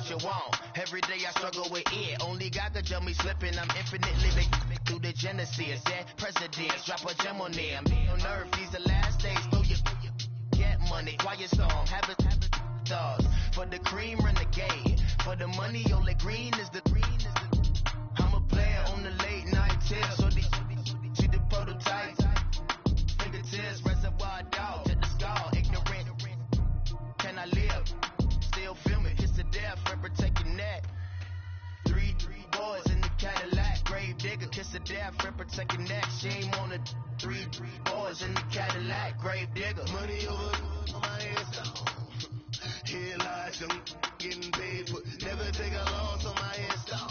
what you want. Every day I struggle with it. Only God could jump me slipping. I'm infinitely big through the Genesis. That presidents drop a gem on them. On earth, these the last days. Throw your get money. Quiet song. Have it stars. For the cream, renegade. For the money, only green is the green. I'm a player on the late night tips. So they see the prototype. Fingertips, reservoir dog. To the skull, ignorant. Can I live? Still film it. Kiss to death. Rep protecting that. Three boys in the Cadillac. Grave digger. Kiss to death. Rep protecting that. Shame on the three boys in the Cadillac. Grave digger. Money over on my headstone. Here lies them getting paid, but never take a loss on my headstone.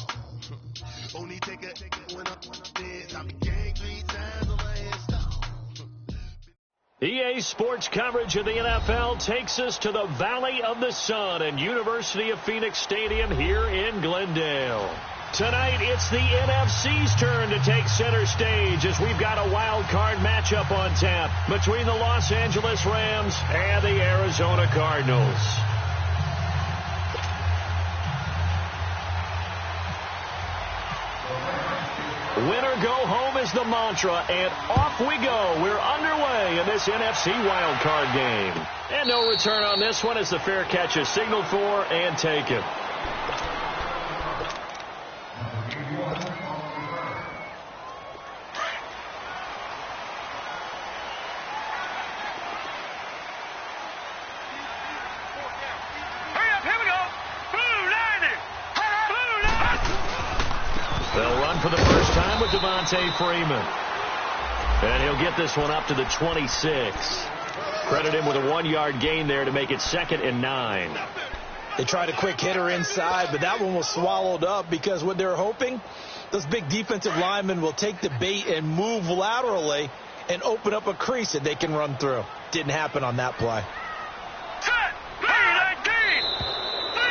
Only take a when I'm dead. I'm gang 3 times on my headstone. EA Sports coverage of the NFL takes us to the Valley of the Sun and University of Phoenix Stadium here in Glendale. Tonight, it's the NFC's turn to take center stage as we've got a wild card matchup on tap between the Los Angeles Rams and the Arizona Cardinals. Winner go home is the mantra, and off we go. We're underway in this NFC wildcard game. And no return on this one as the fair catch is signaled for and taken. They'll run for the first time with Devontae Freeman. And he'll get this one up to the 26. Credit him with a 1-yard gain there to make it 2nd and 9. They tried a quick hitter inside, but that one was swallowed up because what they're hoping, those big defensive linemen will take the bait and move laterally and open up a crease that they can run through. Didn't happen on that play.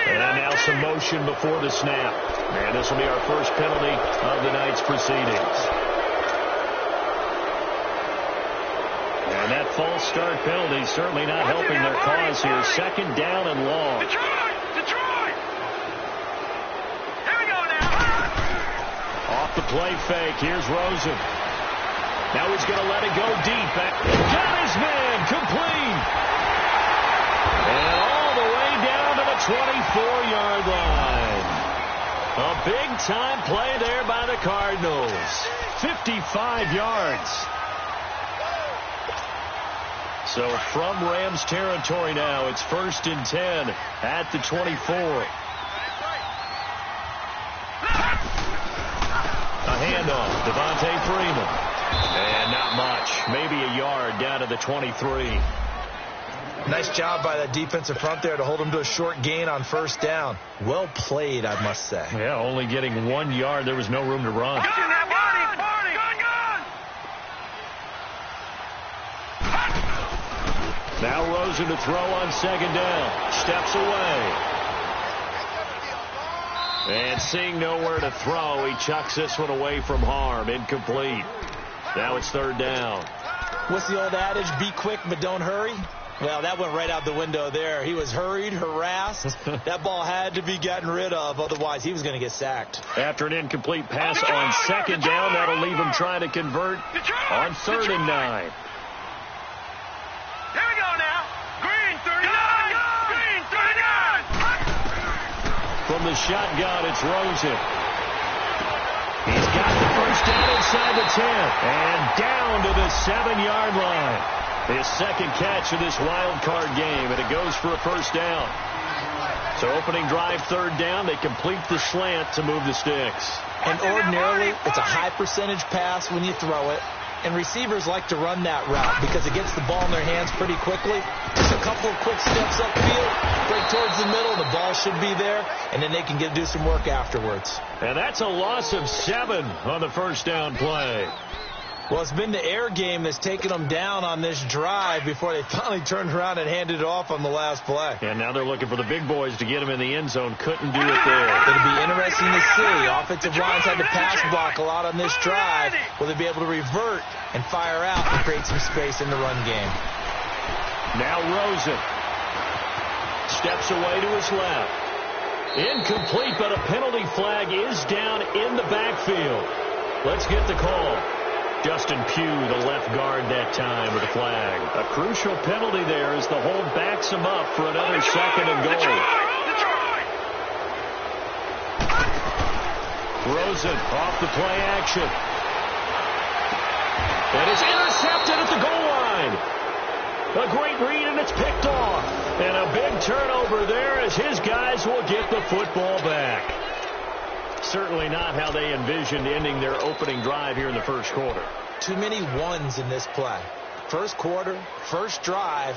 And now some motion before the snap. And this will be our first penalty of the night's proceedings. And that false start penalty certainly not helping their cause here. 2nd down and long. Detroit! Here we go now! Off the play fake. Here's Rosen. Now he's going to let it go deep. Got his man complete. And all the way down to the 24-yard line. A big-time play there by the Cardinals. 55 yards. So from Rams territory now, it's 1st and 10 at the 24. A handoff, Devontae Freeman. And not much, maybe a yard down to the 23. Nice job by that defensive front there to hold him to a short gain on 1st down. Well played, I must say. Yeah, only getting 1 yard. There was no room to run. Now Rosen to throw on 2nd down. Steps away. And seeing nowhere to throw, he chucks this one away from harm. Incomplete. Now it's 3rd down. What's the old adage? Be quick, but don't hurry. Well, that went right out the window there. He was hurried, harassed. That ball had to be gotten rid of. Otherwise, he was going to get sacked. After an incomplete pass on 2nd down, that'll leave him trying to convert on 3rd and 9. Here we go now. Green 39. Green 39. From the shotgun, it's Rosen. He's got the 1st down inside the 10. And down to the 7-yard line. His 2nd catch of this wild card game, and it goes for a 1st down. So opening drive 3rd down, they complete the slant to move the sticks. And ordinarily, it's a high percentage pass when you throw it. And receivers like to run that route because it gets the ball in their hands pretty quickly. Just a couple of quick steps upfield, break towards the middle, the ball should be there, and then they can do some work afterwards. And that's a loss of 7 on the 1st down play. Well, it's been the air game that's taken them down on this drive before they finally turned around and handed it off on the last play. And now they're looking for the big boys to get them in the end zone. Couldn't do it there. It'll be interesting to see. Offensive lines had to pass block a lot on this drive. Will they be able to revert and fire out and create some space in the run game? Now Rosen steps away to his left. Incomplete, but a penalty flag is down in the backfield. Let's get the call. Justin Pugh, the left guard that time with the flag. A crucial penalty there as the hold backs him up for another second and goal. Rosen off the play action. And it's intercepted at the goal line. A great read, and it's picked off. And a big turnover there as his guys will get the football back. Certainly not how they envisioned ending their opening drive here in the first quarter. Too many ones in this play. First quarter, first drive,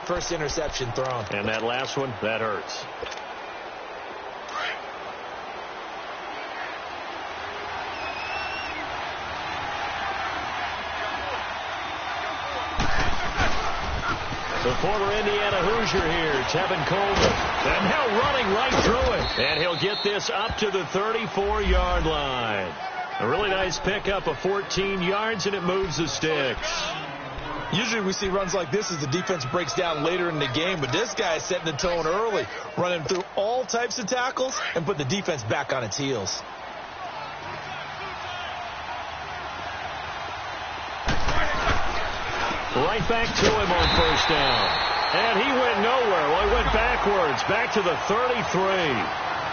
first interception thrown. And that last one, that hurts. The former Indiana Hoosier here, Tevin Coleman. And now running right through it. And he'll get this up to the 34-yard line. A really nice pickup of 14 yards, and it moves the sticks. Usually we see runs like this as the defense breaks down later in the game, but this guy is setting the tone early, running through all types of tackles and put the defense back on its heels. Right back to him on first down. And he went nowhere. Well, he went backwards, back to the 33.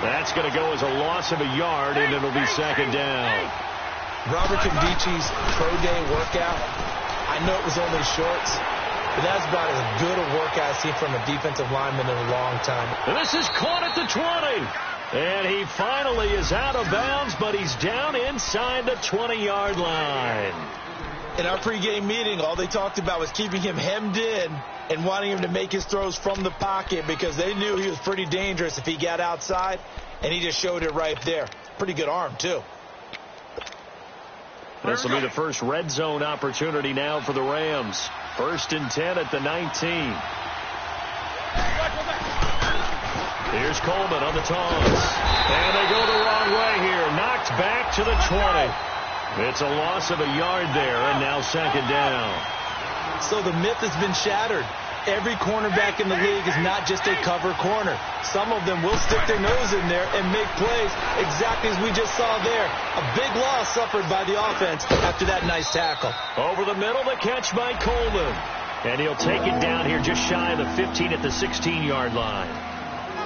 That's going to go as a loss of a yard, and it'll be second down. Robert Condici's pro day workout, I know it was only shorts, but that's about as good a workout I've seen from a defensive lineman in a long time. And this is caught at the 20. And he finally is out of bounds, but he's down inside the 20-yard line. In our pregame meeting, all they talked about was keeping him hemmed in and wanting him to make his throws from the pocket because they knew he was pretty dangerous if he got outside, and he just showed it right there. Pretty good arm, too. This will be the first red zone opportunity now for the Rams. 1st and 10 at the 19. Here's Coleman on the taunts. And they go the wrong way here. Knocked back to the 20. It's a loss of a yard there, and now second down. So the myth has been shattered. Every cornerback in the league is not just a cover corner. Some of them will stick their nose in there and make plays exactly as we just saw there. A big loss suffered by the offense after that nice tackle. Over the middle, the catch by Coleman. And he'll take it down here just shy of the 15 at the 16-yard line.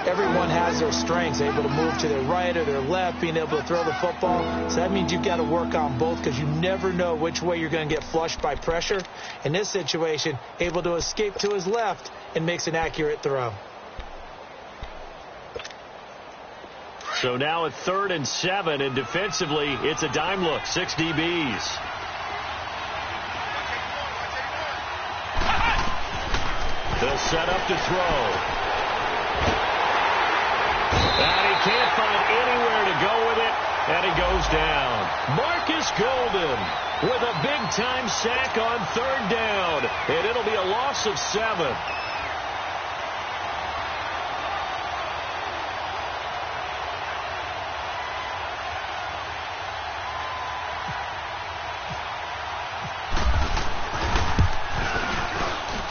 Everyone has their strengths, able to move to their right or their left, being able to throw the football. So that means you've got to work on both because you never know which way you're going to get flushed by pressure. In this situation, able to escape to his left and makes an accurate throw. So now at 3rd and 7, and defensively, it's a dime look, 6 DBs. They'll set up to throw. And he can't find anywhere to go with it, and he goes down. Marcus Golden with a big-time sack on 3rd down, and it'll be a loss of 7.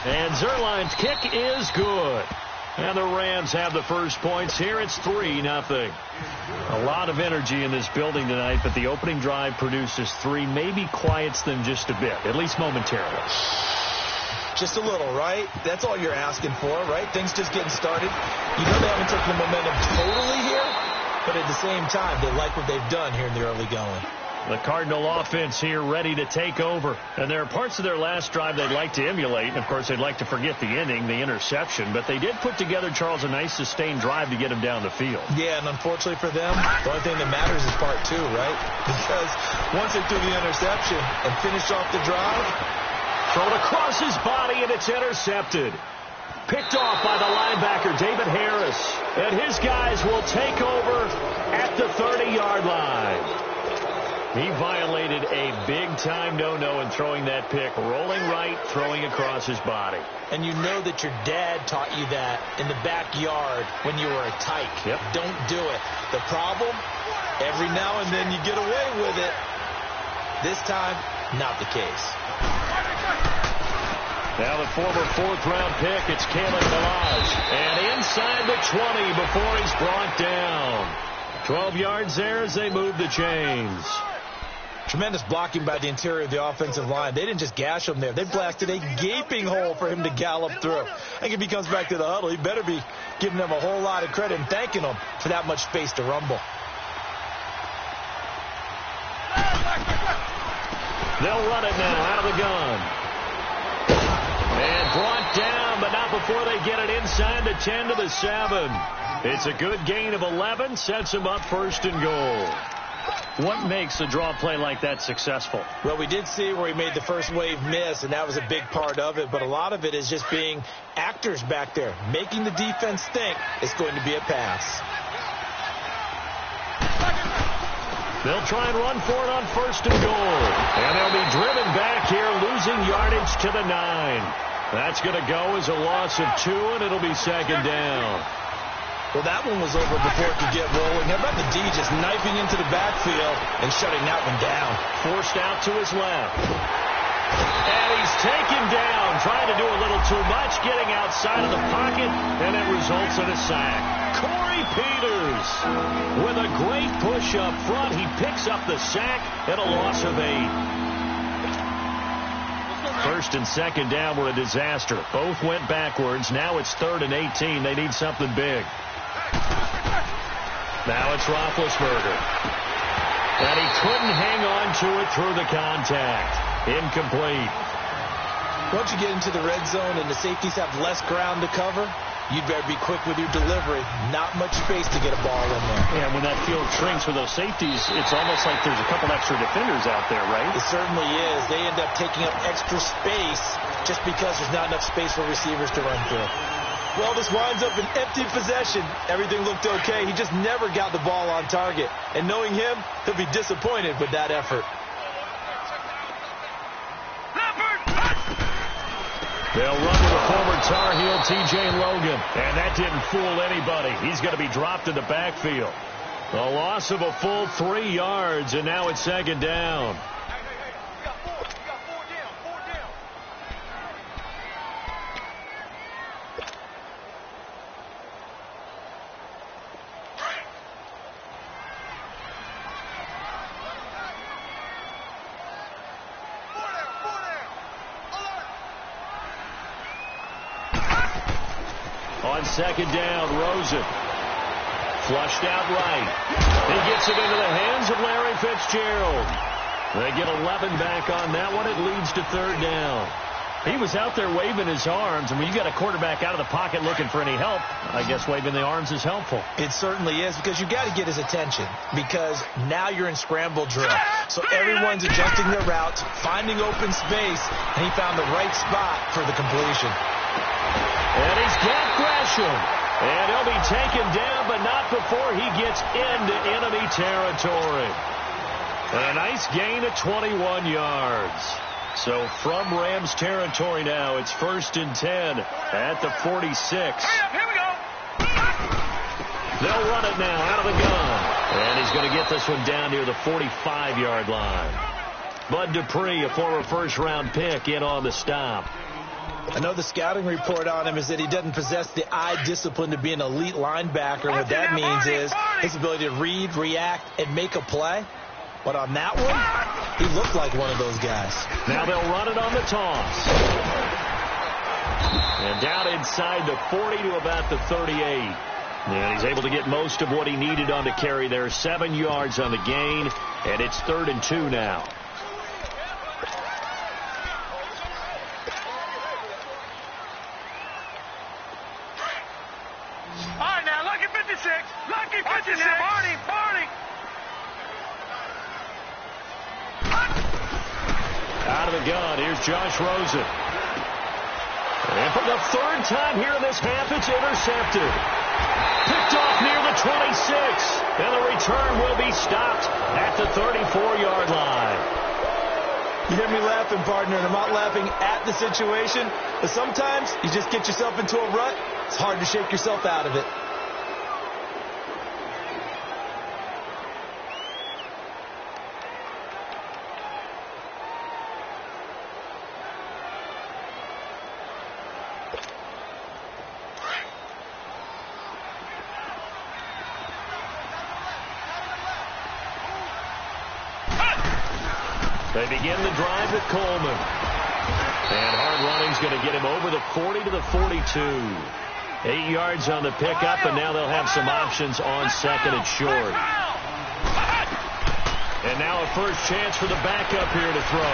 And Zerline's kick is good. And the Rams have the first points here. It's 3-0. A lot of energy in this building tonight, but the opening drive produces 3, maybe quiets them just a bit, at least momentarily. Just a little, right? That's all you're asking for, right? Things just getting started. You know they haven't taken the momentum totally here, but at the same time, they like what they've done here in the early going. The Cardinal offense here ready to take over. And there are parts of their last drive they'd like to emulate. And, of course, they'd like to forget the ending, the interception. But they did put together, Charles, a nice sustained drive to get him down the field. Yeah, and unfortunately for them, the only thing that matters is part 2, right? Because once they threw the interception and finished off the drive, thrown across his body, and it's intercepted. Picked off by the linebacker, David Harris. And his guys will take over at the 30-yard line. He violated a big-time no-no in throwing that pick. Rolling right, throwing across his body. And you know that your dad taught you that in the backyard when you were a tyke. Yep. Don't do it. The problem, every now and then you get away with it. This time, not the case. Now the former fourth-round pick, it's Caleb Balaj. And inside the 20 before he's brought down. 12 yards there as they move the chains. Tremendous blocking by the interior of the offensive line. They didn't just gash him there. They blasted a gaping hole for him to gallop through. I think if he comes back to the huddle, he better be giving them a whole lot of credit and thanking them for that much space to rumble. They'll run it now out of the gun. And brought down, but not before they get it inside the 10 to the 7. It's a good gain of 11, sets them up first and goal. What makes a draw play like that successful? Well, we did see where he made the first wave miss, and that was a big part of it. But a lot of it is just being actors back there, making the defense think it's going to be a pass. They'll try and run for it on first and goal. And they'll be driven back here, losing yardage to the 9. That's going to go as a loss of 2, and it'll be second down. Well, that one was over before it could get rolling. How about the D just knifing into the backfield and shutting that one down? Forced out to his left. And he's taken down, trying to do a little too much, getting outside of the pocket, and it results in a sack. Corey Peters with a great push up front. He picks up the sack and a loss of 8. First and second down were a disaster. Both went backwards. Now it's 3rd and 18. They need something big. Now it's Roethlisberger. And he couldn't hang on to it through the contact. Incomplete. Once you get into the red zone and the safeties have less ground to cover, you'd better be quick with your delivery. Not much space to get a ball in there. Yeah, when that field shrinks with those safeties, it's almost like there's a couple extra defenders out there, right? It certainly is. They end up taking up extra space just because there's not enough space for receivers to run through. Well, this winds up an empty possession. Everything looked okay. He just never got the ball on target. And knowing him, he'll be disappointed with that effort. They'll run to the former Tar Heel T.J. Logan. And that didn't fool anybody. He's going to be dropped in the backfield. A loss of a full 3 yards, and now it's second down. On second down, Rosen. Flushed out right. He gets it into the hands of Larry Fitzgerald. They get 11 back on that one. It leads to third down. He was out there waving his arms, and when you got a quarterback out of the pocket looking for any help, I guess waving the arms is helpful. It certainly is, because you got to get his attention, because now you're in scramble drill. So everyone's adjusting their routes, finding open space, and he found the right spot for the completion. And he's got Gresham. And he'll be taken down, but not before he gets into enemy territory. And a nice gain of 21 yards. So from Rams territory now, it's 1st and 10 at the 46. Here we go. They'll run it now out of the gun. And he's going to get this one down near the 45-yard line. Bud Dupree, a former first-round pick, in on the stop. I know the scouting report on him is that he doesn't possess the eye discipline to be an elite linebacker. What that means is his ability to read, react, and make a play. But on that one, he looked like one of those guys. Now they'll run it on the toss. And down inside the 40 to about the 38. And he's able to get most of what he needed on the carry there. 7 yards on the gain. And it's 3rd and 2 now. All right, now, lucky 56. Lucky 56. Barney. Out of the gun, here's Josh Rosen. And for the 3rd time here in this half, it's intercepted. Picked off near the 26. And the return will be stopped at the 34-yard line. You hear me laughing, partner, and I'm not laughing at the situation, but sometimes you just get yourself into a rut. It's hard to shake yourself out of it. They begin the drive with Coleman. And hard running's going to get him over the 40 to the 42. 8 yards on the pickup, and now they'll have some options on second and short. And now a first chance for the backup here to throw.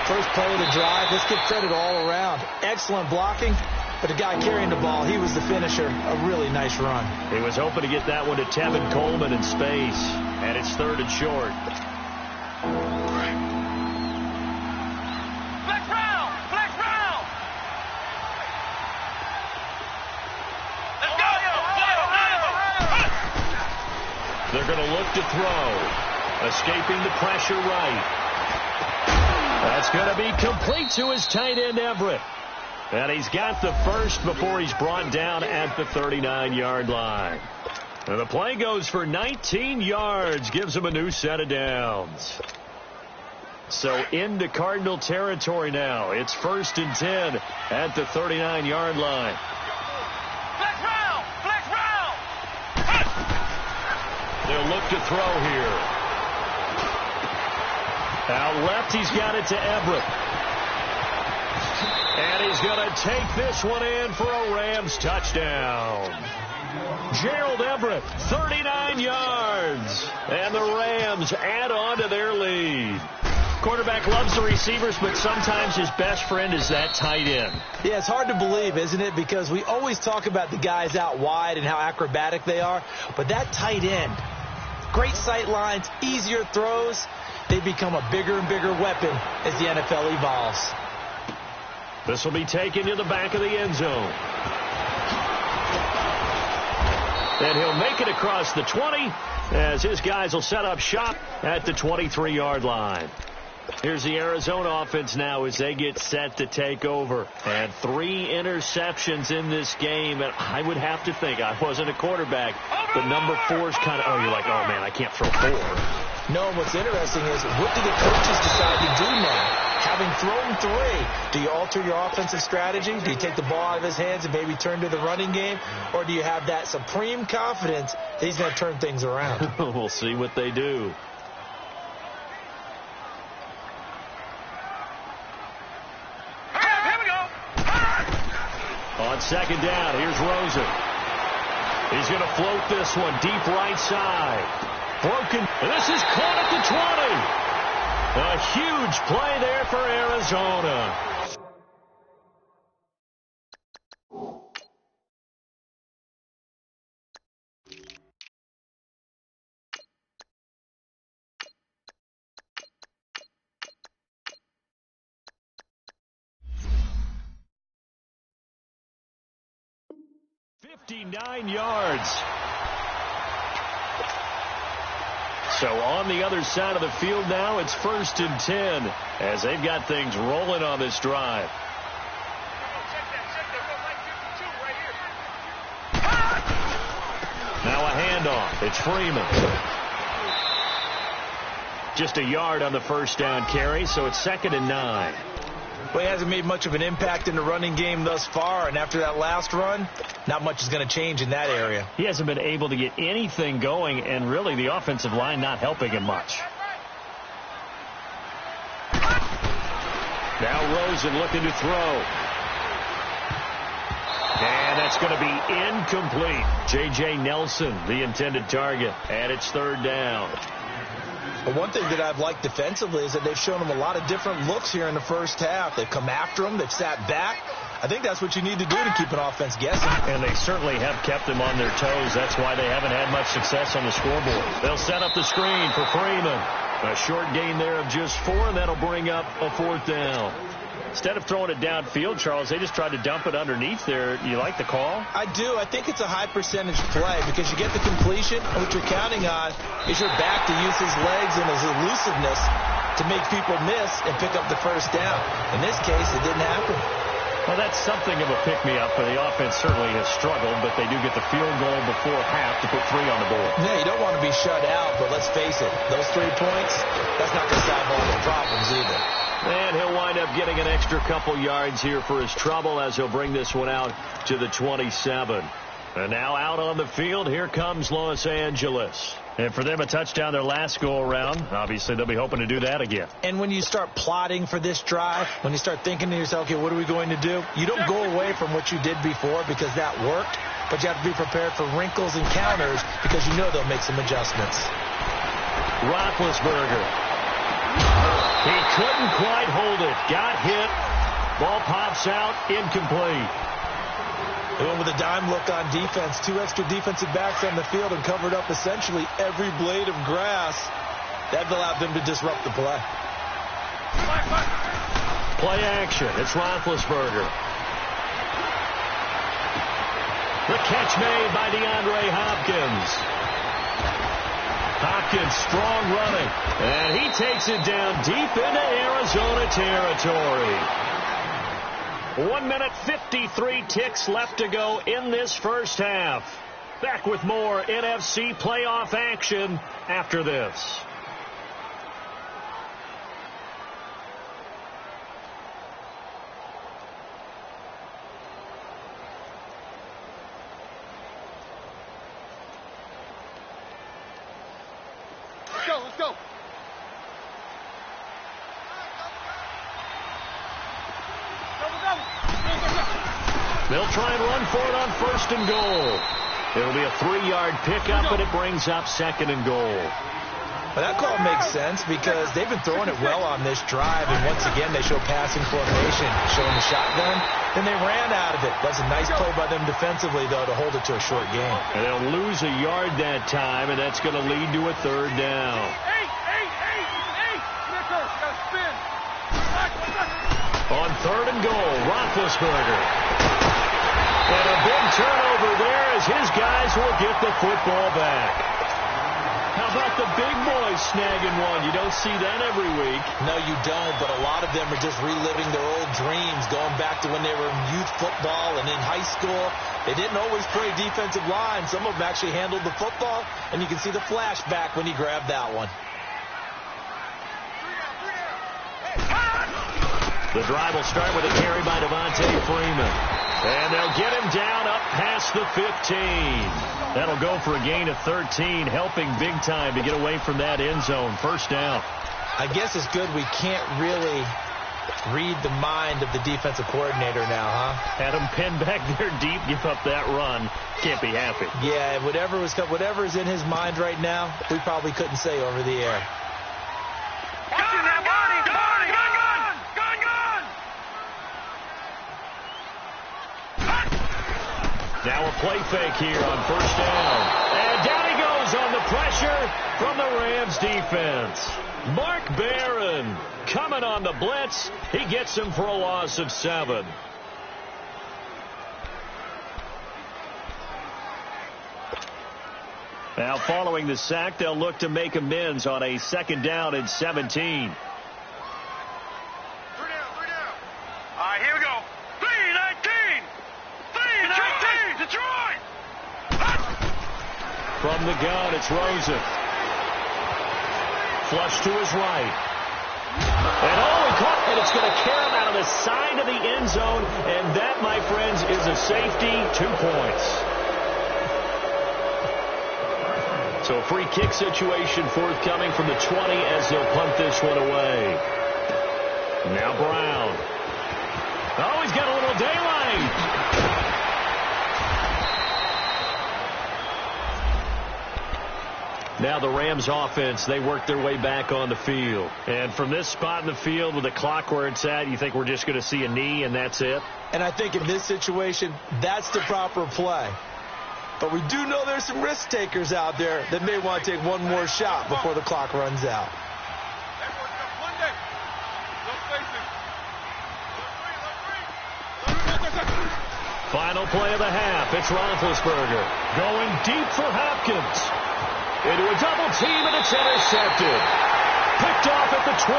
First play of the drive. Let's give credit all around. Excellent blocking, but the guy carrying the ball, he was the finisher. A really nice run. He was hoping to get that one to Tevin Coleman in space. And it's third and short. They're going to look to throw. Escaping the pressure right. That's going to be complete to his tight end, Everett. And he's got the first before he's brought down at the 39-yard line. And the play goes for 19 yards. Gives him a new set of downs. So into Cardinal territory now. It's 1st and 10 at the 39-yard line. They'll look to throw here. Out left, he's got it to Everett. And he's going to take this one in for a Rams touchdown. Gerald Everett, 39 yards. And the Rams add on to their lead. Quarterback loves the receivers, but sometimes his best friend is that tight end. Yeah, it's hard to believe, isn't it? Because we always talk about the guys out wide and how acrobatic they are. But that tight end, great sight lines, easier throws, they become a bigger and bigger weapon as the NFL evolves. This will be taken to the back of the end zone. And he'll make it across the 20 as his guys will set up shop at the 23-yard line. Here's the Arizona offense now as they get set to take over. And 3 interceptions in this game. And I would have to think, I wasn't a quarterback, but number 4 is kind of, you're like, oh, man, I can't throw 4. No, what's interesting is what do the coaches decide to do now? Having thrown 3, do you alter your offensive strategy? Do you take the ball out of his hands and maybe turn to the running game? Or do you have that supreme confidence that he's going to turn things around? We'll see what they do. On second down, here's Rosen. He's going to float this one deep right side. Broken. And this is caught at the 20. A huge play there for Arizona. $59 yards. So on the other side of the field now, it's 1st and 10 as they've got things rolling on this drive. Now a handoff. It's Freeman. Just a yard on the first down carry, so it's 2nd and 9. Well, he hasn't made much of an impact in the running game thus far, and after that last run, not much is going to change in that area. He hasn't been able to get anything going, and really the offensive line not helping him much. Now Rosen looking to throw. And that's going to be incomplete. J.J. Nelson, the intended target, and it's 3rd down. But one thing that I've liked defensively is that they've shown him a lot of different looks here in the first half. They've come after him. They've sat back. I think that's what you need to do to keep an offense guessing. And they certainly have kept them on their toes. That's why they haven't had much success on the scoreboard. They'll set up the screen for Freeman. A short gain there of just 4, and that'll bring up a 4th down. Instead of throwing it downfield, Charles, they just tried to dump it underneath there. You like the call? I do. I think it's a high percentage play because you get the completion, and what you're counting on is your back to use his legs and his elusiveness to make people miss and pick up the first down. In this case, it didn't happen. Well, that's something of a pick-me-up, but the offense certainly has struggled, but they do get the field goal before half to put 3 on the board. Yeah, you don't want to be shut out, but let's face it, those 3 points, that's not going to solve all the problems either. And he'll wind up getting an extra couple yards here for his trouble as he'll bring this one out to the 27. And now out on the field, here comes Los Angeles. And for them, a touchdown their last go-around. Obviously, they'll be hoping to do that again. And when you start plotting for this drive, when you start thinking to yourself, okay, what are we going to do? You don't go away from what you did before because that worked, but you have to be prepared for wrinkles and counters because you know they'll make some adjustments. Roethlisberger. He couldn't quite hold it. Got hit. Ball pops out. Incomplete. They went with a dime look on defense. 2 extra defensive backs on the field and covered up essentially every blade of grass. That allowed them to disrupt the play. Play action. It's Roethlisberger. The catch made by DeAndre Hopkins. Hopkins strong running. And he takes it down deep into Arizona territory. 1 minute 53 ticks left to go in this first half. Back with more NFC playoff action after this. Let's go. They'll try and run for it on 1st and goal. It'll be a 3-yard pickup, and it brings up 2nd and goal. Well, that call makes sense because they've been throwing it well on this drive, and once again they show passing formation, showing the shotgun, and they ran out of it. That's a nice play by them defensively, though, to hold it to a short game. And they'll lose a yard that time, and that's going to lead to a 3rd down. On 3rd and goal, Roethlisberger. And a big turnover there as his guys will get the football back. How about the big boys snagging one? You don't see that every week. No, you don't, but a lot of them are just reliving their old dreams, going back to when they were in youth football and in high school. They didn't always play defensive line. Some of them actually handled the football, and you can see the flashback when he grabbed that one. The drive will start with a carry by Devontae Freeman. And they'll get him down up past the 15. That'll go for a gain of 13, helping big time to get away from that end zone. 1st down. I guess it's good we can't really read the mind of the defensive coordinator now, huh? Had him pinned back there deep, give up that run. Can't be happy. Yeah, whatever's in his mind right now, we probably couldn't say over the air. Now a play fake here on 1st down. And down he goes on the pressure from the Rams defense. Mark Barron coming on the blitz. He gets him for a loss of 7. Now following the sack, they'll look to make amends on a 2nd down and 17. 3 down. All right, here we go. 3-19. 3-19. Detroit. From the gun, it's Rosen. Flush to his right. And he caught, and it's going to carry him out of the side of the end zone. And that, my friends, is a safety. 2 points. So a free kick situation forthcoming from the 20 as they'll punt this one away. Now Brown. Oh, he's got a little daylight. Now the Rams offense, they work their way back on the field. And from this spot in the field with the clock where it's at, you think we're just going to see a knee and that's it? And I think in this situation, that's the proper play. But we do know there's some risk takers out there that may want to take one more shot before the clock runs out. Final play of the half. It's Roethlisberger going deep for Hopkins. Into a double team, and it's intercepted. Picked off at the 20.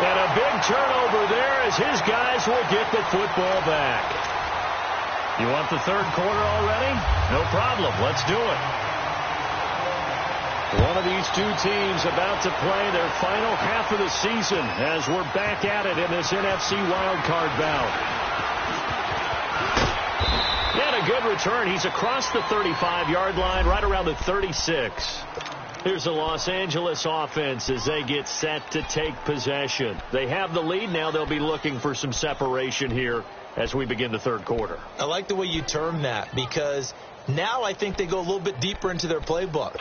And a big turnover there as his guys will get the football back. You want the 3rd quarter already? No problem. Let's do it. One of these 2 teams about to play their final half of the season as we're back at it in this NFC wildcard bout. And a good return. He's across the 35-yard line, right around the 36. Here's the Los Angeles offense as they get set to take possession. They have the lead. Now they'll be looking for some separation here as we begin the third quarter. I like the way you term that, because now I think they go a little bit deeper into their playbook.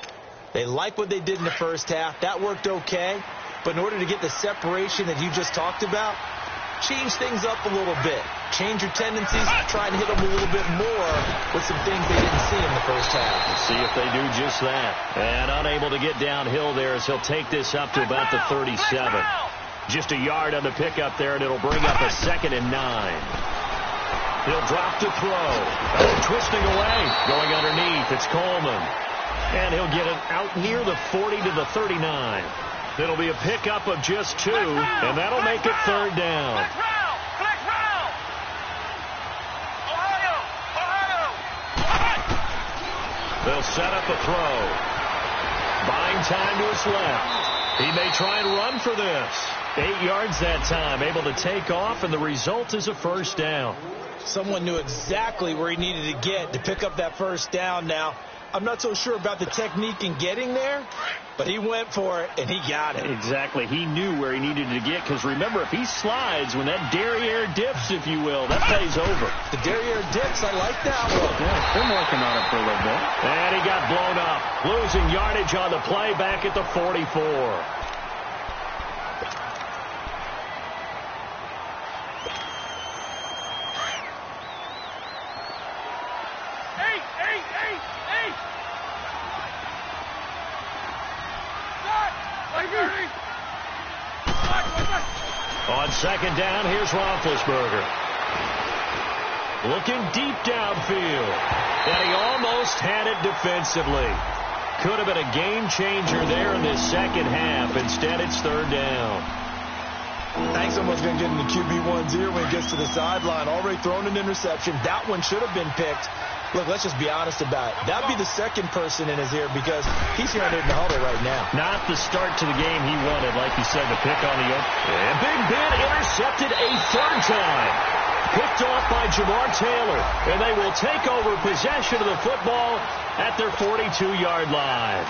They like what they did in the first half. That worked okay. But in order to get the separation that you just talked about, change things up a little bit. Change your tendencies, try and hit them a little bit more with some things they didn't see in the first half. Let's see if they do just that. And unable to get downhill there as he'll take this up to about the 37. Just a yard on the pickup there, and it'll bring up a 2nd and 9. He'll drop to throw. Oh, twisting away. Going underneath. It's Coleman. And he'll get it out near the 40 to the 39. It'll be a pickup of just 2, and that'll make it 3rd down. They'll set up a throw. Buying time to his left. He may try and run for this. 8 yards that time, able to take off, and the result is a 1st down. Someone knew exactly where he needed to get to pick up that 1st down now. I'm not so sure about the technique in getting there, but he went for it, and he got it. Exactly. He knew where he needed to get, because remember, if he slides, when that derriere dips, if you will, that plays over. The derriere dips, I like that one. Yeah, been working on it for a little bit. And he got blown up, losing yardage on the play back at the 44. On 2nd down, here's Roethlisberger. Looking deep downfield. And he almost had it defensively. Could have been a game changer there in this 2nd half. Instead, it's 3rd down. Thanks almost going to get in the QB1's ear when he gets to the sideline. Already thrown an interception. That one should have been picked. Look, let's just be honest about it. That would be the 2nd person in his ear, because he's hearing it in the huddle right now. Not the start to the game he wanted, like you said, the pick on the open. And Big Ben intercepted a 3rd time. Picked off by Jamar Taylor. And they will take over possession of the football at their 42-yard line.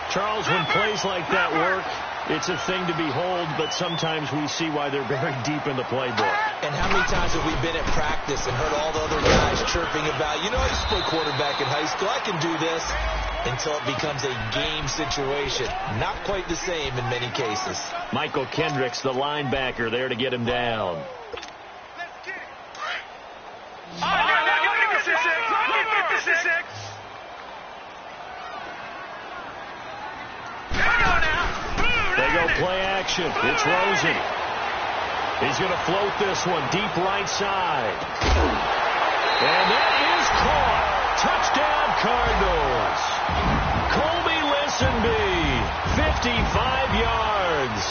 Charles, when plays like that work, it's a thing to behold, but sometimes we see why they're very deep in the playbook. And how many times have we been at practice and heard all the other guys chirping about, you know, I used to play quarterback in high school, I can do this, until it becomes a game situation. Not quite the same in many cases. Michael Kendricks, the linebacker, there to get him down. They go play action. It's Rosen. He's going to float this one deep right side. And that is caught. Touchdown, Cardinals. Colby Listenby, 55 yards.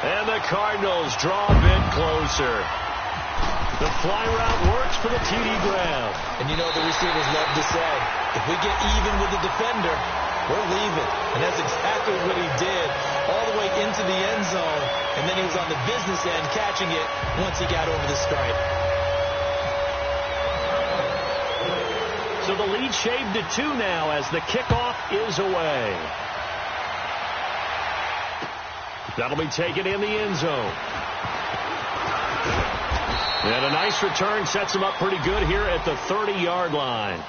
And the Cardinals draw a bit closer. The fly route works for the TD Graham. And you know the receivers love to say, if we get even with the defender, we're leaving. And that's exactly what he did, all the way into the end zone. And then he was on the business end catching it once he got over the stripe. So the lead shaved to 2 now as the kickoff is away. That'll be taken in the end zone. And a nice return sets him up pretty good here at the 30-yard line.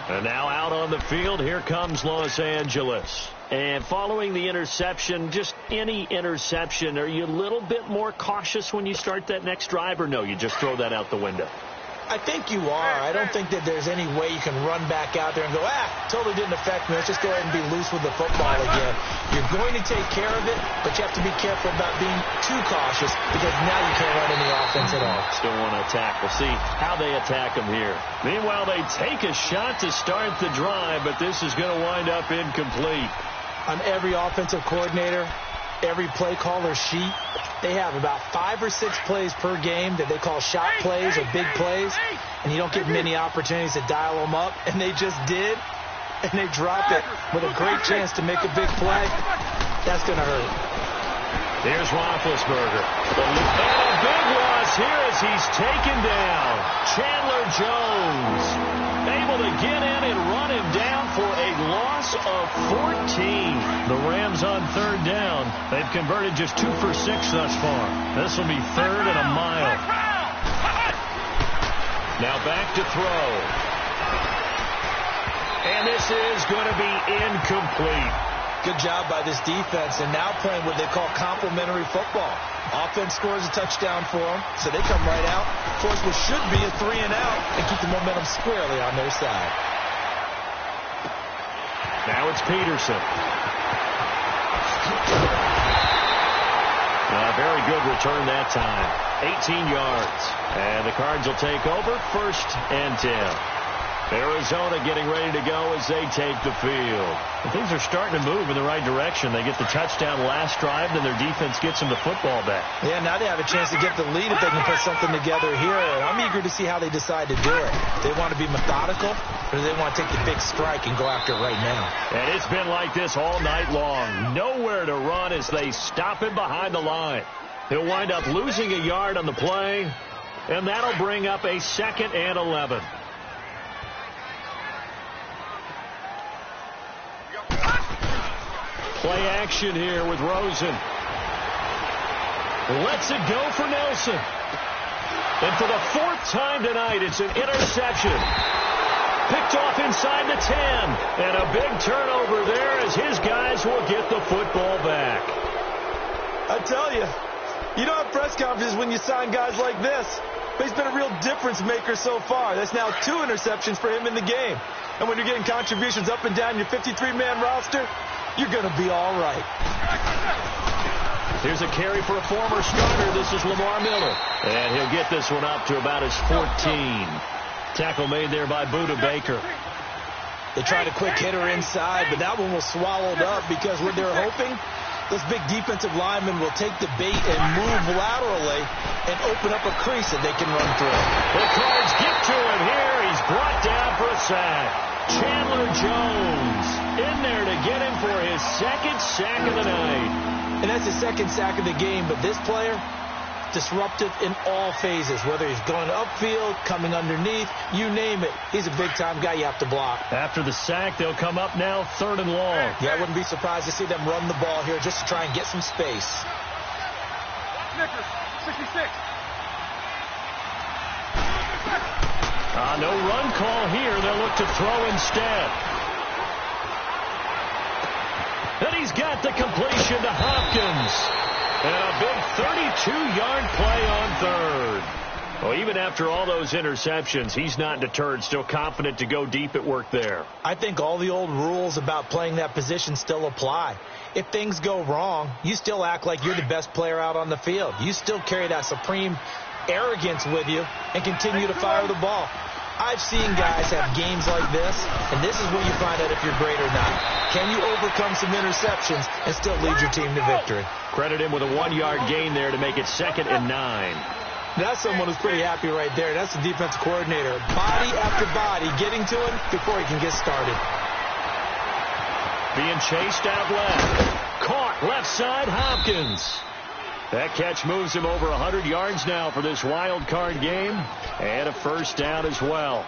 And now out on the field, here comes Los Angeles. And following the interception, just any interception, are you a little bit more cautious when you start that next drive, or no, you just throw that out the window? I think you are. I don't think that there's any way you can run back out there and go, totally didn't affect me. Let's just go ahead and be loose with the football again. You're going to take care of it, but you have to be careful about being too cautious, because now you can't run any offense at all. Still want to attack. We'll see how they attack them here. Meanwhile, they take a shot to start the drive, but this is going to wind up incomplete. On every offensive coordinator, every play caller sheet, they have about 5 or 6 plays per game that they call shot plays or big plays, and you don't get many opportunities to dial them up, and they just did, and they drop it with a great chance to make a big play. That's going to hurt. Here's Roethlisberger. And a big loss here as he's taken down. Chandler Jones able to get in and run him down for a loss of 14. The Rams on third down. They've converted just 2 for 6 thus far. This will be third and a mile. Now back to throw. And this is going to be incomplete. Good job by this defense, and now playing what they call complementary football. Offense scores a touchdown for them, so they come right out, force what should be a 3-and-out, and keep the momentum squarely on their side. Now it's Peterson. A very good return that time. 18 yards. And the Cards will take over, 1st and 10. Arizona getting ready to go as they take the field. And things are starting to move in the right direction. They get the touchdown last drive, then their defense gets them the football back. Yeah, now they have a chance to get the lead if they can put something together here. I'm eager to see how they decide to do it. They want to be methodical, or do they want to take the big strike and go after it right now? And it's been like this all night long. Nowhere to run as they stop him behind the line. He'll wind up losing a yard on the play, and that'll bring up a 2nd and 11. Play action here with Rosen. Lets it go for Nelson. And for the 4th time tonight, it's an interception. Picked off inside the 10. And a big turnover there as his guys will get the football back. I tell you, you don't have press conferences when you sign guys like this. But he's been a real difference maker so far. That's now 2 interceptions for him in the game. And when you're getting contributions up and down your 53-man roster, you're going to be all right. Here's a carry for a former starter. This is Lamar Miller. And he'll get this one up to about his 14. Tackle made there by Buda Baker. They tried a quick hitter inside, but that one was swallowed up because what they're hoping, those big defensive linemen will take the bait and move laterally and open up a crease that they can run through. The Cards get to him here. He's brought down for a sack. Chandler Jones in there to get him for his 2nd sack of the night. And that's his 2nd sack of the game, but this player, disruptive in all phases, whether he's going upfield, coming underneath, you name it. He's a big-time guy you have to block. After the sack, they'll come up now 3rd and long. Yeah, I wouldn't be surprised to see them run the ball here just to try and get some space. Snickers, 66. No run call here. They'll look to throw instead. And he's got the completion to Hopkins. And a big 32-yard play on 3rd. Well, even after all those interceptions, he's not deterred, still confident to go deep at work there. I think all the old rules about playing that position still apply. If things go wrong, you still act like you're the best player out on the field. You still carry that supreme arrogance with you and continue to fire the ball. I've seen guys have games like this, and this is where you find out if you're great or not. Can you overcome some interceptions and still lead your team to victory? Credit him with a 1-yard gain there to make it 2nd and 9. That's someone who's pretty happy right there. That's the defensive coordinator. Body after body getting to him before he can get started. Being chased out left. Caught left side, Hopkins. That catch moves him over 100 yards now for this wild card game. And a 1st down as well.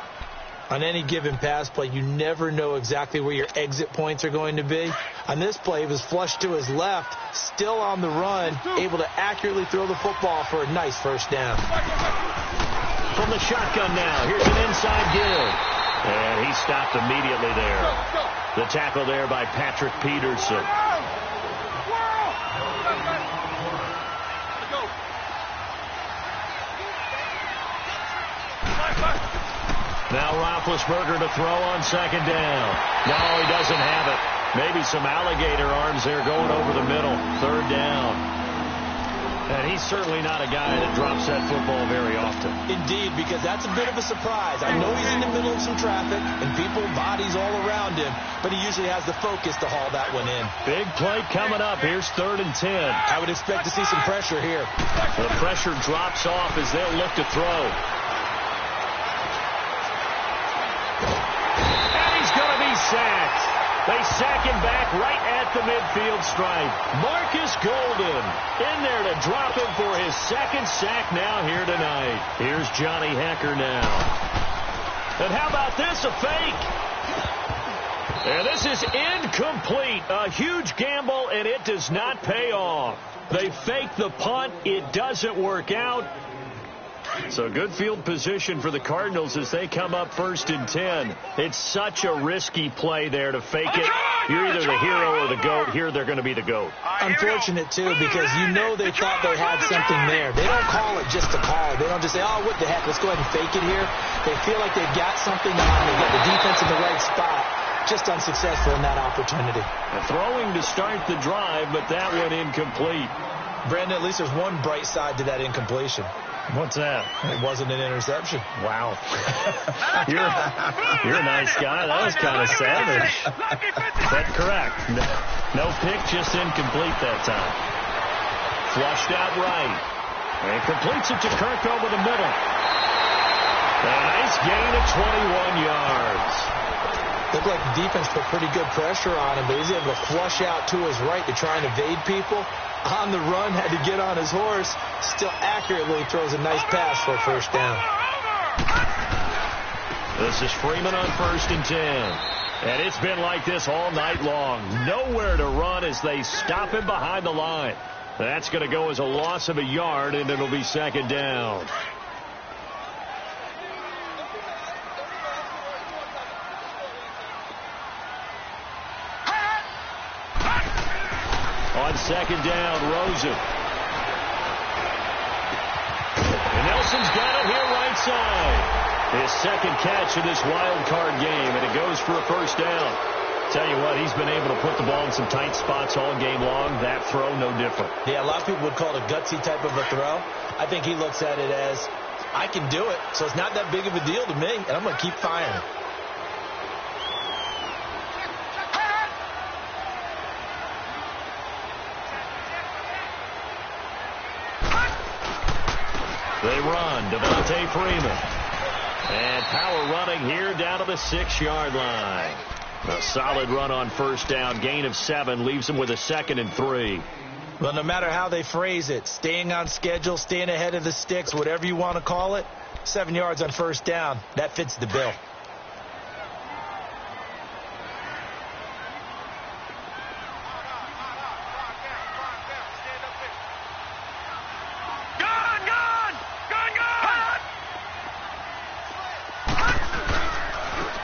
On any given pass play, you never know exactly where your exit points are going to be. On this play, he was flushed to his left, still on the run, able to accurately throw the football for a nice 1st down. From the shotgun now, here's an inside give. And he stopped immediately there. The tackle there by Patrick Peterson. Now Roethlisberger to throw on 2nd down. No, he doesn't have it. Maybe some alligator arms there going over the middle. 3rd down. And he's certainly not a guy that drops that football very often. Indeed, because that's a bit of a surprise. I know he's in the middle of some traffic and people, bodies all around him, but he usually has the focus to haul that one in. Big play coming up. Here's 3rd and 10. I would expect to see some pressure here. The pressure drops off as they'll look to throw. And he's going to be sacked. They sack him back right at the midfield stripe. Marcus Golden in there to drop him for his second sack now here tonight. Here's Johnny Hecker now. And how about this, a fake? And this is incomplete. A huge gamble, and it does not pay off. They fake the punt. It doesn't work out. So good field position for the Cardinals as they come up 1st and 10. It's such a risky play there to fake it. You're either the hero or the GOAT. Here they're going to be the GOAT. Unfortunate, too, because you know they thought they had something there. They don't call it just to call it. They don't just say, oh, what the heck, let's go ahead and fake it here. They feel like they've got something on. They got the defense in the right spot. Just unsuccessful in that opportunity. Throwing to start the drive, but that went incomplete. Brandon, at least there's one bright side to that incompletion. What's that? It wasn't an interception. Wow. You're a nice guy. That was kind of savage. Is that correct? No pick, just incomplete that time. Flushed out right. And completes it to Kirk over the middle. A nice gain of 21 yards. Looked like the defense put pretty good pressure on him, but he's able to flush out to his right to try and evade people. On the run, had to get on his horse. Still accurately throws a nice pass for a first down. This is Freeman on 1st and 10. And it's been like this all night long. Nowhere to run as they stop him behind the line. That's going to go as a loss of a yard, and it'll be 2nd down. On 2nd down, Rosen. And Nelson's got it here right side. His second catch of this wild card game, and it goes for a first down. Tell you what, he's been able to put the ball in some tight spots all game long. That throw, no different. Yeah, a lot of people would call it a gutsy type of a throw. I think he looks at it as, I can do it, so it's not that big of a deal to me, and I'm going to keep firing. They run, Devontae Freeman. And power running here down to the 6-yard line. A solid run on first down. Gain of 7 leaves them with a 2nd and 3. Well, no matter how they phrase it, staying on schedule, staying ahead of the sticks, whatever you want to call it, 7 yards on first down, that fits the bill.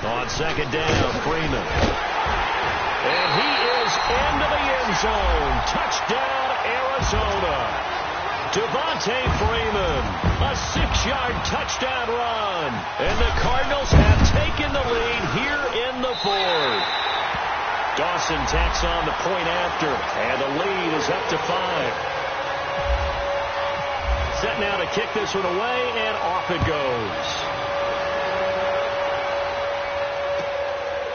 On 2nd down, Freeman. And he is into the end zone. Touchdown, Arizona. Devontae Freeman, a 6-yard touchdown run. And the Cardinals have taken the lead here in the 4th. Dawson tacks on the point after, and the lead is up to 5. Set now to kick this one away, and off it goes.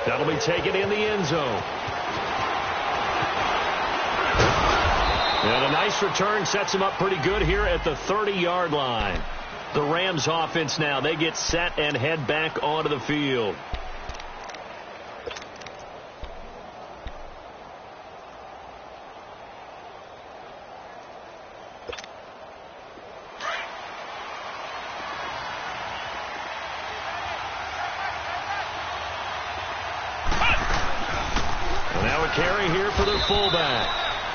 That'll be taken in the end zone. And a nice return sets him up pretty good here at the 30-yard line. The Rams offense now, they get set and head back onto the field. Carry here for their fullback.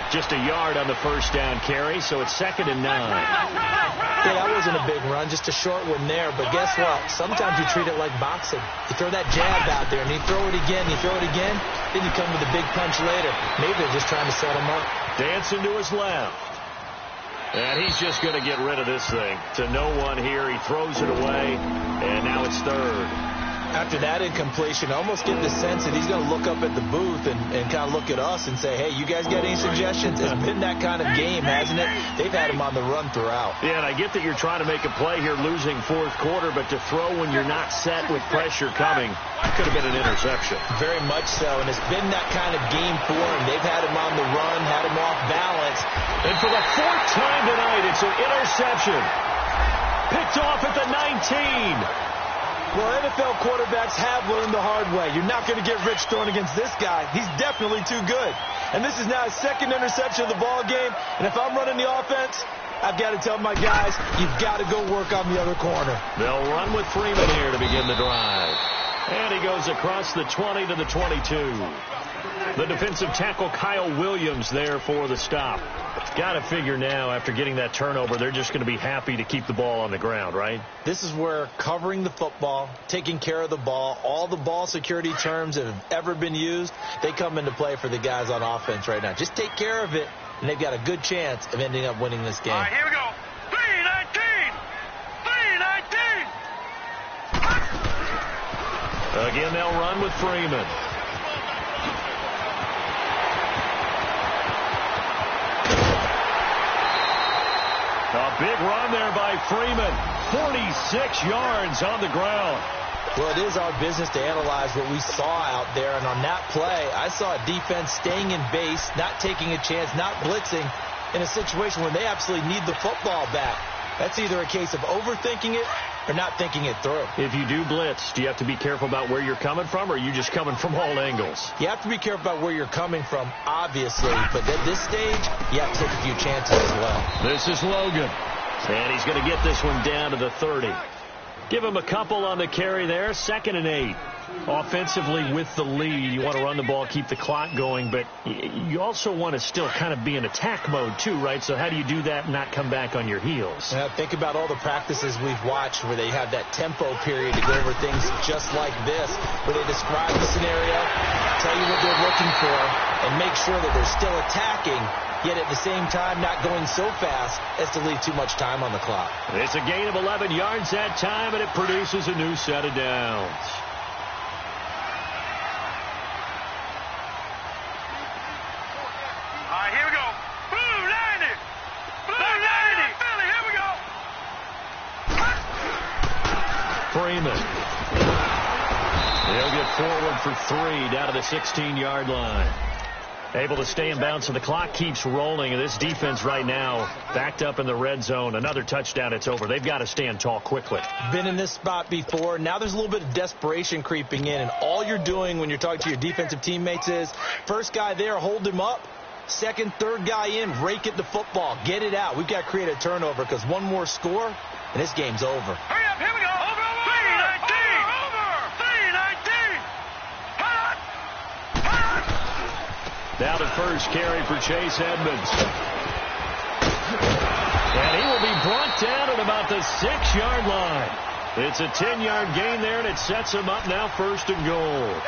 Just a yard on the first down carry, so it's 2nd and 9. Yeah, that wasn't a big run, just a short one there. But guess what? Sometimes you treat it like boxing. You throw that jab out there, and you throw it again, then you come with a big punch later. Maybe they're just trying to set him up. Dancing to his left. And he's just going to get rid of this thing. To no one here. He throws it away, and now it's 3rd. After that incompletion, I almost get the sense that he's going to look up at the booth and kind of look at us and say, hey, you guys got any suggestions? It's been that kind of game, hasn't it? They've had him on the run throughout. Yeah, and I get that you're trying to make a play here losing 4th quarter, but to throw when you're not set with pressure coming, could have been an interception. Very much so, and it's been that kind of game for him. They've had him on the run, had him off balance. And for the 4th time tonight, it's an interception. Picked off at the 19. Well, NFL quarterbacks have learned the hard way. You're not going to get rich throwing against this guy. He's definitely too good. And this is now his second interception of the ball game. And if I'm running the offense, I've got to tell my guys, you've got to go work on the other corner. They'll run with Freeman here to begin the drive. And he goes across the 20 to the 22. The defensive tackle Kyle Williams there for the stop. Got to figure now, after getting that turnover, they're just going to be happy to keep the ball on the ground, right? This is where covering the football, taking care of the ball, all the ball security terms that have ever been used, they come into play for the guys on offense right now. Just take care of it, and they've got a good chance of ending up winning this game. All right, here we go. 3-19. 3-19. Again, they'll run with Freeman. A big run there by Freeman. 46 yards on the ground. Well, it is our business to analyze what we saw out there. And on that play, I saw a defense staying in base, not taking a chance, not blitzing in a situation where they absolutely need the football back. That's either a case of overthinking it or not thinking it through. If you do blitz, do you have to be careful about where you're coming from, or are you just coming from all angles? You have to be careful about where you're coming from, obviously. But at this stage, you have to take a few chances as well. This is Logan. And he's going to get this one down to the 30. Give him a couple on the carry there. 2nd and 8. Offensively with the lead, you want to run the ball, keep the clock going, but you also want to still kind of be in attack mode too, right? So how do you do that and not come back on your heels? Think about all the practices we've watched where they have that tempo period to go over things just like this, where they describe the scenario, tell you what they're looking for, and make sure that they're still attacking, yet at the same time not going so fast as to leave too much time on the clock. It's a gain of 11 yards that time, and it produces a new set of downs. Freeman. He'll get forward for 3 down to the 16-yard line. Able to stay in bounds, so the clock keeps rolling. And this defense right now backed up in the red zone. Another touchdown, it's over. They've got to stand tall quickly. Been in this spot before. Now there's a little bit of desperation creeping in. And all you're doing when you're talking to your defensive teammates is, first guy there, hold him up. Second, third guy in, rake it the football. Get it out. We've got to create a turnover because one more score, and this game's over. Hurry up, here we go. Over. 3-19. Now the first carry for Chase Edmonds. And he will be brought down at about the 6-yard line. It's a 10-yard gain there, and it sets him up now 1st and goal.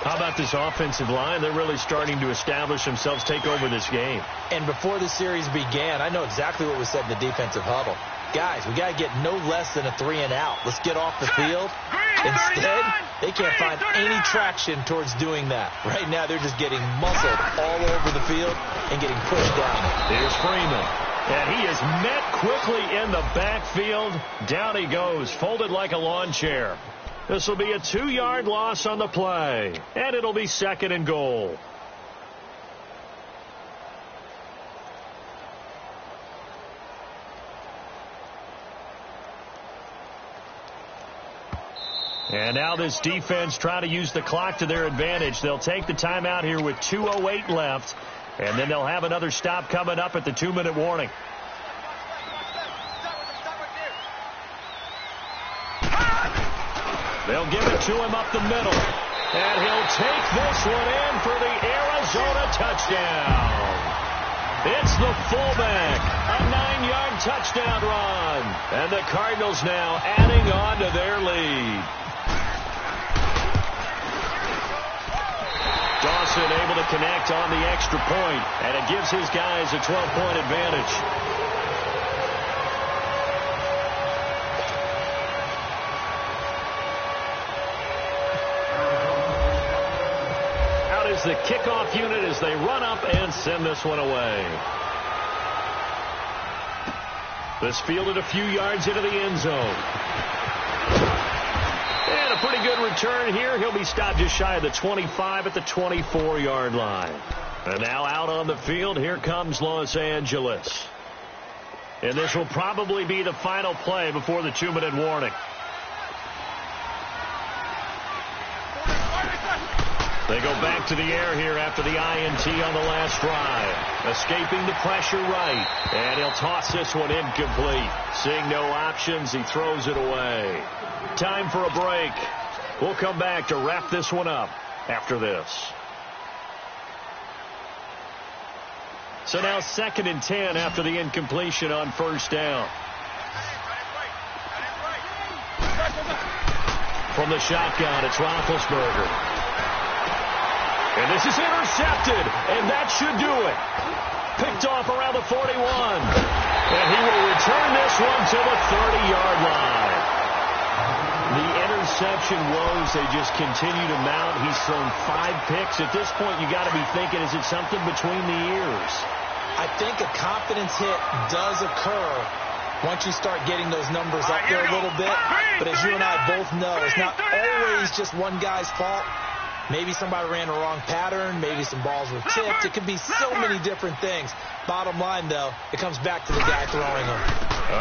How about this offensive line? They're really starting to establish themselves, take over this game. And before the series began, I know exactly what was said in the defensive huddle. Guys, we got to get no less than a 3-and-out. Let's get off the field. Instead, they can't find any traction towards doing that. Right now, they're just getting muscled all over the field and getting pushed down. Here's Freeman. And he is met quickly in the backfield. Down he goes, folded like a lawn chair. This will be a 2-yard loss on the play. And it'll be 2nd and goal. And now this defense trying to use the clock to their advantage. They'll take the timeout here with 2:08 left. And then they'll have another stop coming up at the 2-minute warning. They'll give it to him up the middle. And he'll take this one in for the Arizona touchdown. It's the fullback. A 9-yard touchdown run. And the Cardinals now adding on to their lead. Dawson able to connect on the extra point, and it gives his guys a 12-point advantage. Out is the kickoff unit as they run up and send this one away. This fielded a few yards into the end zone. And a pretty good return here. He'll be stopped just shy of the 25 at the 24-yard line. And now out on the field, here comes Los Angeles. And this will probably be the final play before the 2-minute warning. They go back to the air here after the INT on the last drive. Escaping the pressure right. And he'll toss this one incomplete. Seeing no options, he throws it away. Time for a break. We'll come back to wrap this one up after this. So now 2nd and 10 after the incompletion on first down. From the shotgun, it's Roethlisberger. And this is intercepted, and that should do it. Picked off around the 41. And he will return this one to the 30-yard line. The interception woes, they just continue to mount. He's thrown 5 picks. At this point, you got to be thinking, is it something between the ears? I think a confidence hit does occur once you start getting those numbers up there a little bit. But as you and I both know, it's not always just one guy's fault. Maybe somebody ran a wrong pattern. Maybe some balls were tipped. It could be so many different things. Bottom line, though, it comes back to the guy throwing them.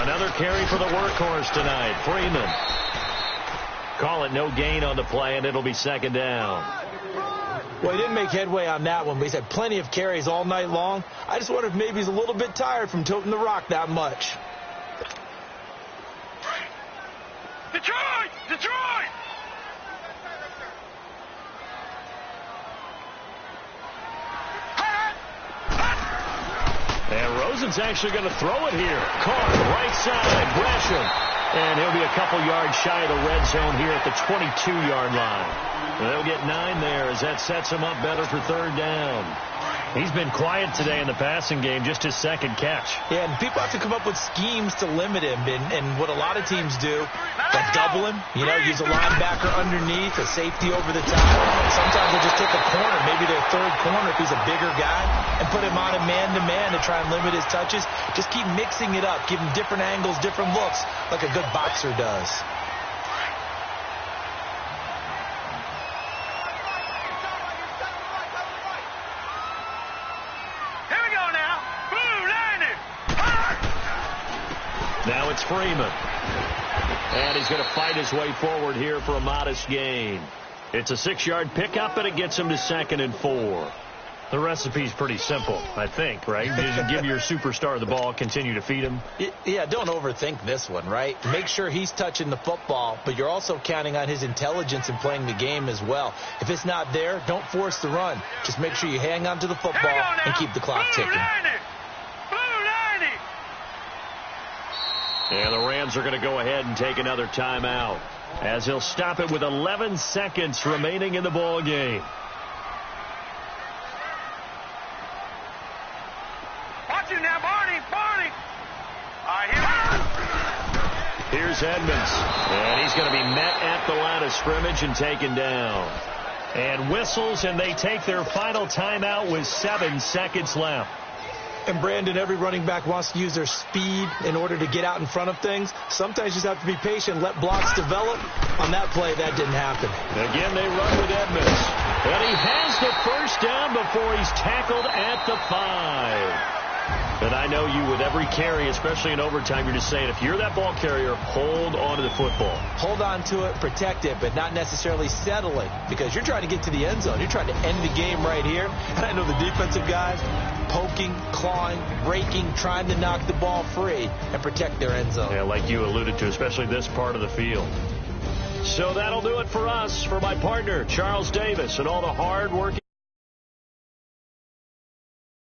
Another carry for the workhorse tonight, Freeman. Call it no gain on the play, and it'll be 2nd down. Well, he didn't make headway on that one, but he's had plenty of carries all night long. I just wonder if maybe he's a little bit tired from toting the rock that much. Detroit! Detroit! And Rosen's actually going to throw it here. Caught right side, Gresham. And he'll be a couple yards shy of the red zone here at the 22-yard line. And they'll get 9 there as that sets him up better for 3rd down. He's been quiet today in the passing game, just his 2nd catch. Yeah, and people have to come up with schemes to limit him. And what a lot of teams do, they double him, use a linebacker underneath, a safety over the top. Sometimes they'll just take a corner, maybe their 3rd corner if he's a bigger guy, and put him on a man-to-man to try and limit his touches. Just keep mixing it up, give him different angles, different looks, like a good boxer does. Now it's Freeman. And he's going to fight his way forward here for a modest gain. It's a 6-yard pickup, and it gets him to 2nd and 4. The recipe's pretty simple, I think, right? Just give your superstar the ball, continue to feed him. Yeah, don't overthink this one, right? Make sure he's touching the football, but you're also counting on his intelligence in playing the game as well. If it's not there, don't force the run. Just make sure you hang on to the football and keep the clock ticking. And the Rams are going to go ahead and take another timeout as he'll stop it with 11 seconds remaining in the ball game. Watch it now, Barney. Here's Edmonds. And he's going to be met at the line of scrimmage and taken down. And whistles, and they take their final timeout with 7 seconds left. And, Brandon, every running back wants to use their speed in order to get out in front of things. Sometimes you just have to be patient, let blocks develop. On that play, that didn't happen. Again, they run with Edmonds. And he has the 1st down before he's tackled at the 5. And I know you, with every carry, especially in overtime, you're just saying, if you're that ball carrier, hold on to the football. Hold on to it, protect it, but not necessarily settle it, because you're trying to get to the end zone. You're trying to end the game right here. And I know the defensive guys poking, clawing, raking, trying to knock the ball free and protect their end zone. Yeah, like you alluded to, especially this part of the field. So that'll do it for us. For my partner, Charles Davis, and all the hard work.